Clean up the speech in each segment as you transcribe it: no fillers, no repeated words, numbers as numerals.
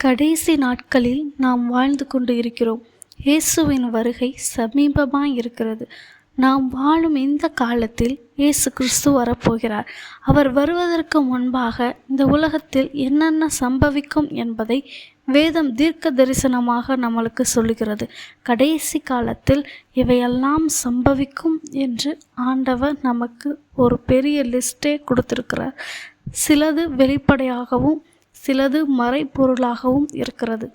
கடைசி நாட்களில் நாம் வாழ்ந்து கொண்டு இருக்கிறோம். இயேசுவின் வருகை சமீபமாய் இருக்கிறது. நாம் வாழும் இந்த காலத்தில் இயேசு கிறிஸ்து வரப்போகிறார். அவர் வருவதற்கு முன்பாக இந்த உலகத்தில் என்னென்ன சம்பவிக்கும் என்பதை வேதம் தீர்க்க தரிசனமாக நம்மளுக்கு சொல்லுகிறது. கடைசி காலத்தில் இவையெல்லாம் சம்பவிக்கும் என்று ஆண்டவர் நமக்கு ஒரு பெரிய லிஸ்டே கொடுத்திருக்கிறார். சிலது வெளிப்படையாகவும் சிலது மறைப்பொருளாகவும் இருக்கிறது.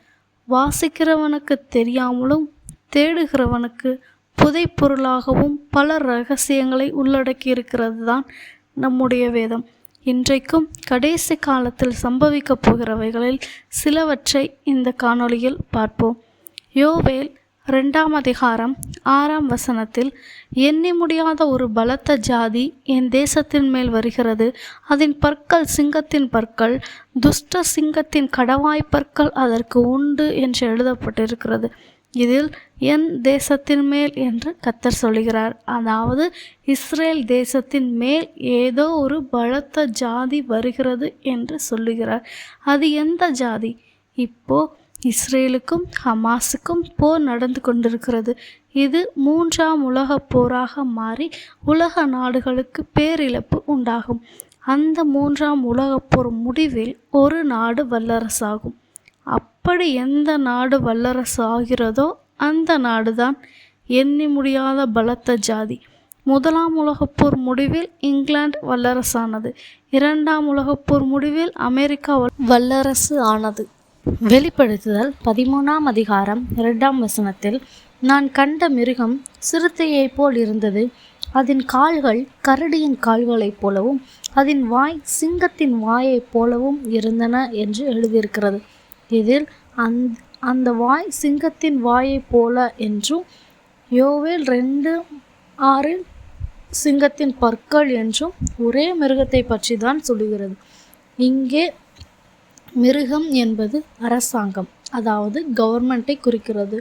வாசிக்கிறவனுக்கு தெரியாமலும் தேடுகிறவனுக்கு புதைப்பொருளாகவும் பல இரகசியங்களை உள்ளடக்கி இருக்கிறது தான் நம்முடைய வேதம். இன்றைக்கும் கடைசி காலத்தில் சம்பவிக்கப் போகிறவைகளில் சிலவற்றை இந்த காணொளியில் பார்ப்போம். யோவேல் 2 எண்ணி முடியாத ஒரு பலத்த ஜாதி என் தேசத்தின் மேல் வருகிறது. அதன் பற்கள் சிங்கத்தின் பற்கள், துஷ்ட சிங்கத்தின் கடவாய் பற்கள் அதற்கு உண்டு என்று எழுதப்பட்டிருக்கிறது. இதில் என் தேசத்தின் மேல் என்று கர்த்தர் சொல்கிறார். அதாவது இஸ்ரேல் தேசத்தின் மேல் ஏதோ ஒரு பலத்த ஜாதி வருகிறது என்று சொல்லுகிறார். அது எந்த ஜாதி? இப்போ இஸ்ரேலுக்கும் ஹமாஸுக்கும் போர் நடந்து கொண்டிருக்கிறது. இது 3ஆம் உலகப் போராக மாறி உலக நாடுகளுக்கு பேரிழப்பு உண்டாகும். அந்த 3ஆம் உலகப் போர் முடிவில் ஒரு நாடு வல்லரசாகும். அப்படி எந்த நாடு வல்லரசு ஆகிறதோ அந்த நாடுதான் எண்ணி முடியாத பலத்த ஜாதி. 1ஆம் உலகப்போர் முடிவில் இங்கிலாந்து வல்லரசானது. 2ஆம் உலகப்போர் முடிவில் அமெரிக்கா வல்லரசு ஆனது. வெளிப்படுத்துதல் 13 நான் கண்ட மிருகம் சிறுத்தையைப் போல் இருந்தது. அதன் கால்கள் கரடியின் கால்களைப் போலவும் அதன் வாய் சிங்கத்தின் வாயைப் போலவும் இருந்தன என்று எழுதியிருக்கிறது. இதில் அந்த வாய் சிங்கத்தின் வாயைப் போல என்றும், யோவேல் 2:6 சிங்கத்தின் பற்கள் என்றும் ஒரே மிருகத்தை பற்றி தான் சொல்லுகிறது. இங்கே மிருகம் என்பது அரசாங்கம், அதாவது கவர்மெண்ட்டை குறிக்கிறது.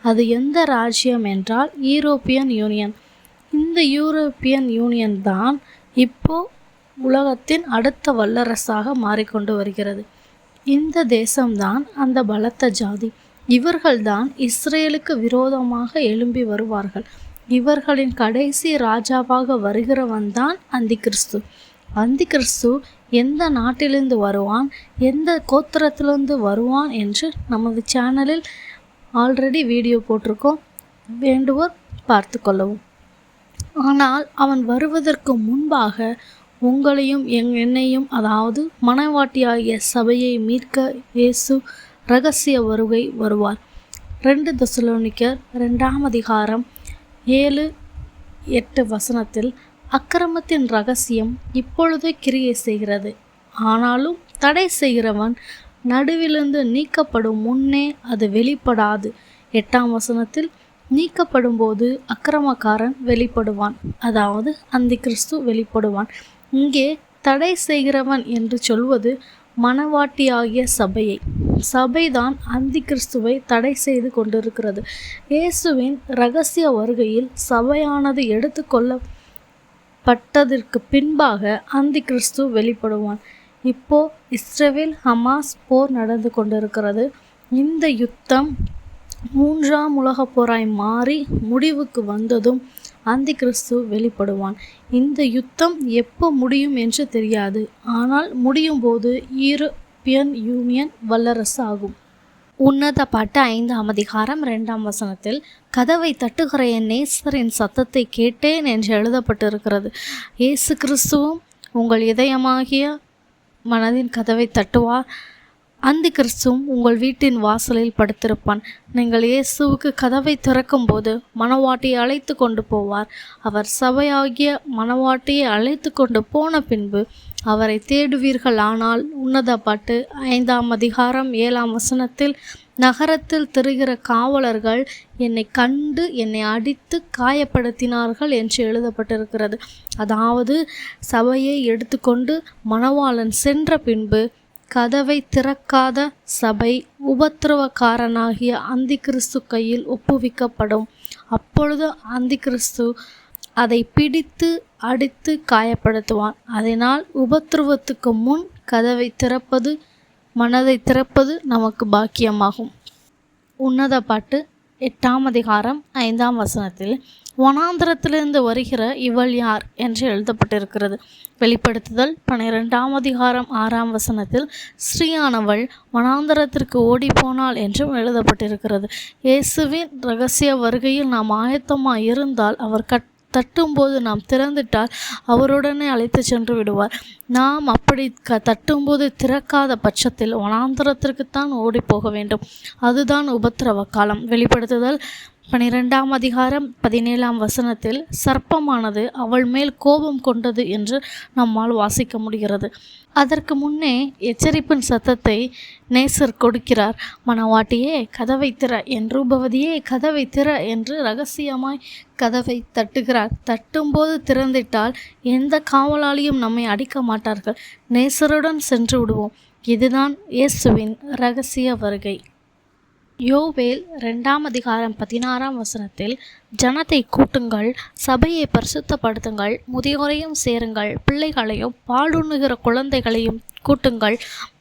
அது எந்த ராஜ்யம் என்றால் யூரோப்பியன் யூனியன். இந்த யூரோப்பியன் யூனியன் தான் இப்போ உலகத்தின் அடுத்த வல்லரசாக மாறிக்கொண்டு வருகிறது. இந்த தேசம்தான் அந்த பலத்த ஜாதி. இவர்கள்தான் இஸ்ரேலுக்கு விரோதமாக எழும்பி வருவார்கள். இவர்களின் கடைசி ராஜாவாக வருகிறவன் தான் அந்தி கிறிஸ்து. அந்தி கிறிஸ்து எந்த நாட்டிலிருந்து வருவான், எந்த கோத்திரத்திலிருந்து வருவான் என்று நமது சேனலில் ஆல்ரெடி வீடியோ போட்டிருக்கோம். வேண்டுவோர் பார்த்து கொள்ளவும். ஆனால் அவன் வருவதற்கு முன்பாக உங்களையும் என்னையும், அதாவது மணவாட்டியாகிய சபையை மீட்க இயேசு இரகசிய வருகை வருவார். 2 தெசலோனிக்கர் 2:7-8 அக்கிரமத்தின் இரகசியம் இப்பொழுது கிரியை செய்கிறது. ஆனாலும் தடை செய்கிறவன் நடுவிலிருந்து நீக்கப்படும் முன்னே அது வெளிப்படாது. 8 நீக்கப்படும் போது அக்கிரமக்காரன் வெளிப்படுவான், அதாவது அந்தி கிறிஸ்து வெளிப்படுவான். இங்கே தடை செய்கிறவன் என்று சொல்வது மணவாட்டியாகிய சபையை. சபைதான் அந்தி கிறிஸ்துவை தடை செய்து கொண்டிருக்கிறது. இயேசுவின் இரகசிய வருகையில் சபையானது எடுத்துக்கொள்ளப்பட்டதற்கு பின்பாக அந்தி கிறிஸ்து வெளிப்படுவான். இப்போ இஸ்ரேல் ஹமாஸ் போர் நடந்து கொண்டிருக்கிறது. இந்த யுத்தம் 3ஆம் உலகப் போராய் மாறி முடிவுக்கு வந்ததும் அந்தி கிறிஸ்து வெளிப்படுவான். இந்த யுத்தம் எப்போ முடியும் என்று தெரியாது. ஆனால் முடியும் போது யூரோப்பியன் யூனியன் வல்லரசு ஆகும். உன்னத பாட்டு 5:2 கதவை தட்டுகிற என் நேசரின் சத்தத்தை கேட்டேன் என்று எழுதப்பட்டிருக்கிறது. இயேசு கிறிஸ்துவும் உங்கள் இதயமாகிய மனதின் கதவை தட்டுவார். அந்தி கிறிஸ்துவும் உங்கள் வீட்டின் வாசலில் படுத்திருப்பான். நீங்கள் இயேசுவுக்கு கதவை திறக்கும் போது மணவாட்டியை அழைத்து கொண்டு போவார். அவர் சபையாகிய மணவாட்டியை அழைத்து கொண்டு போன பின்பு அவரை தேடுவீர்கள். ஆனால் உன்னத பாட்டு 5:7 நகரத்தில் திரிகிற காவலர்கள் என்னை கண்டு என்னை அடித்து காயப்படுத்தினார்கள் என்று எழுதப்பட்டிருக்கிறது. அதாவது சபையை எடுத்துக்கொண்டு மணவாளன் சென்ற பின்பு கதவை திறக்காத சபை உபத்திரவக்காரனாகிய அந்தி கிறிஸ்து கையில் ஒப்புவிக்கப்படும். அப்பொழுது அந்தி கிறிஸ்து அதை பிடித்து அடித்து காயப்படுத்துவான். அதனால் உபத்திரவத்துக்கு முன் கதவை திறப்பது மனதை திறப்பது நமக்கு பாக்கியமாகும். உன்னத பாட்டு 8ஆம் அதிகாரம் 5ஆம் வசனத்தில் வனாந்தரத்திலிருந்து வருகிற இவள் யார் என்று எழுதப்பட்டிருக்கிறது. வெளிப்படுத்துதல் 12ஆம் அதிகாரம் 6ஆம் வசனத்தில் ஸ்ரீயானவள் வனாந்தரத்திற்கு ஓடிப்போனாள் என்றும் எழுதப்பட்டிருக்கிறது. இயேசுவின் இரகசிய வருகையில் நாம் ஆயத்தமாக இருந்தால் அவர் தட்டும்போது நாம் திறந்துட்டால் அவருடனே அழைத்து சென்று விடுவார். நாம் அப்படி தட்டும்போது திறக்காத பட்சத்தில் வனாந்தரத்திற்குத்தான் ஓடி போக வேண்டும். அதுதான் உபத்திரவ காலம். வெளிப்படுத்துதல் 12ஆம் அதிகாரம் 17ஆம் வசனத்தில் சர்ப்பமானது அவள் மேல் கோபம் கொண்டது என்று நம்மால் வாசிக்க முடிகிறது. அதற்கு முன்னே எச்சரிப்பின் சத்தத்தை நேசர் கொடுக்கிறார். மணவாட்டியே கதவை திற, என் ரூபவதியே கதவை திற என்று இரகசியமாய் கதவை தட்டுகிறார். தட்டும்போது திறந்திட்டால் எந்த காவலாளியும் நம்மை அடிக்க மாட்டார்கள். நேசருடன் சென்று விடுவோம். இதுதான் இயேசுவின் இரகசிய வருகை. யோவேல் 2ஆம் அதிகாரம் 16ஆம் வசனத்தில் ஜனத்தை கூட்டுங்கள், சபையை பரிசுத்தப்படுத்துங்கள், முதியோரையும் சேருங்கள், பிள்ளைகளையும் பாலுண்ணுகிற குழந்தைகளையும் கூட்டுங்கள்.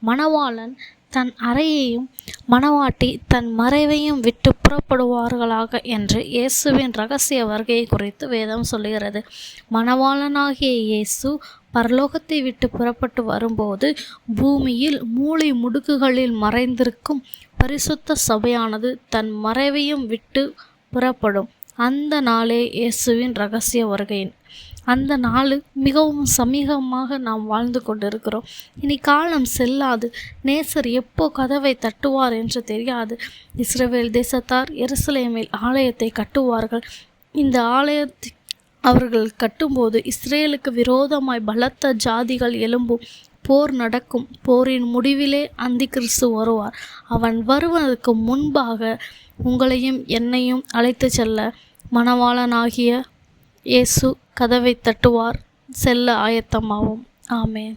மணவாளன் தன் அறையையும் மணவாட்டி தன் மறைவையும் விட்டு புறப்படுவார்களாக என்று இயேசுவின் இரகசிய வருகையை குறித்து வேதம் சொல்லுகிறது. மணவாளனாகிய இயேசு பரலோகத்தை விட்டு புறப்பட்டு வரும்போது பூமியில் மூலை முடுக்குகளில் மறைந்திருக்கும் பரிசுத்த சபையானது தன் மறைவையும் விட்டு புறப்படும். அந்த நாளே இயேசுவின் இரகசிய வருகையின். அந்த நாள் மிகவும் சமீபமாக நாம் வாழ்ந்து கொண்டிருக்கிறோம். இனி காலம் செல்லாது. நேசர் எப்போ கதவை தட்டுவார் என்று தெரியாது. இஸ்ரவேல் தேசத்தார் எருசலேமில் ஆலயத்தை கட்டுவார்கள். இந்த ஆலயத்தை அவர்கள் கட்டும்போது இஸ்ரேலுக்கு விரோதமாய் பலத்த ஜாதிகள் எழும்பும். போர் நடக்கும். போரின் முடிவிலே அந்தி கிறிஸ்து வருவார். அவன் வருவதற்கு முன்பாக உங்களையும் என்னையும் அழைத்து செல்ல மணவாளனாகிய இயேசு கதவை தட்டுவார். செல்ல ஆயத்தமாகும். ஆமென்.